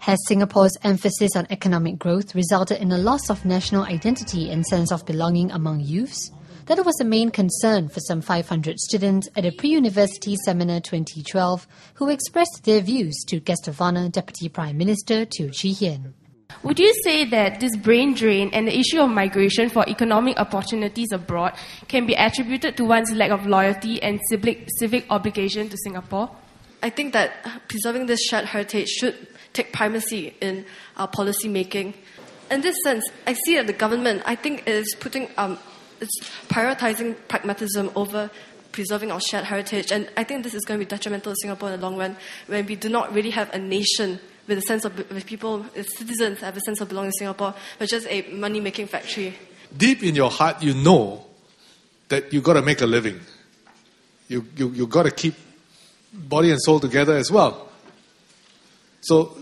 Has Singapore's emphasis on economic growth resulted in a loss of national identity and sense of belonging among youths? That was a main concern for some 500 students at a pre-university seminar 2012 who expressed their views to Guest of Honour Deputy Prime Minister Teo Chee Hean. Would you say that this brain drain and the issue of migration for economic opportunities abroad can be attributed to one's lack of loyalty and civic obligation to Singapore? I think that preserving this shared heritage should take primacy in our policy making. In this sense, I see that the government, I think, is it's prioritizing pragmatism over preserving our shared heritage, and I think this is going to be detrimental to Singapore in the long run when we do not really have a nation with a sense of, with people, with citizens have a sense of belonging to Singapore, but just a money-making factory. Deep in your heart, you know that you got to make a living. You got to keep body and soul together as well. So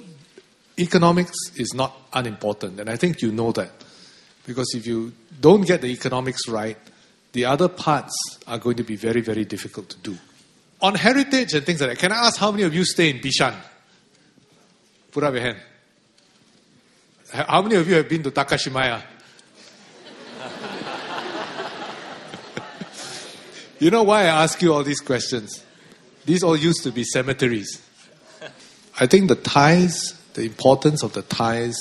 economics is not unimportant, and I think you know that. Because if you don't get the economics right, the other parts are going to be very, very difficult to do. On heritage and things like that, can I ask how many of you stay in Bishan? Put up your hand. How many of you have been to Takashimaya? You know why I ask you all these questions? These all used to be cemeteries. I think the ties, the importance of the ties,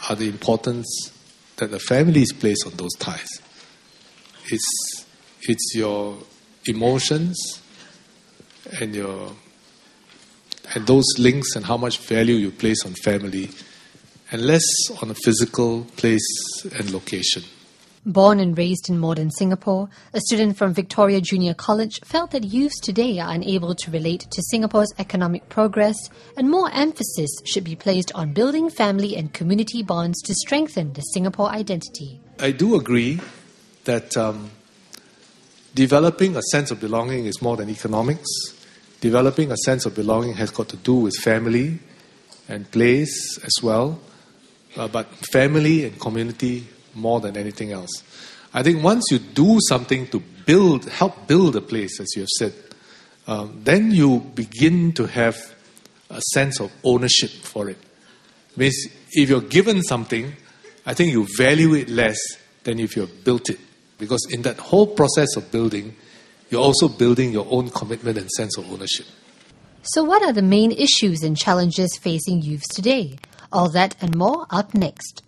are the importance that the families place on those ties. It's your emotions and those links and how much value you place on family, and less on a physical place and location. Born and raised in modern Singapore, a student from Victoria Junior College felt that youths today are unable to relate to Singapore's economic progress, and more emphasis should be placed on building family and community bonds to strengthen the Singapore identity. I do agree that developing a sense of belonging is more than economics. Developing a sense of belonging has got to do with family and place as well, but family and community more than anything else. I think once you do something to help build a place, as you have said, then you begin to have a sense of ownership for it. Means if you're given something, I think you value it less than if you've built it. Because in that whole process of building, you're also building your own commitment and sense of ownership. So what are the main issues and challenges facing youths today? All that and more up next.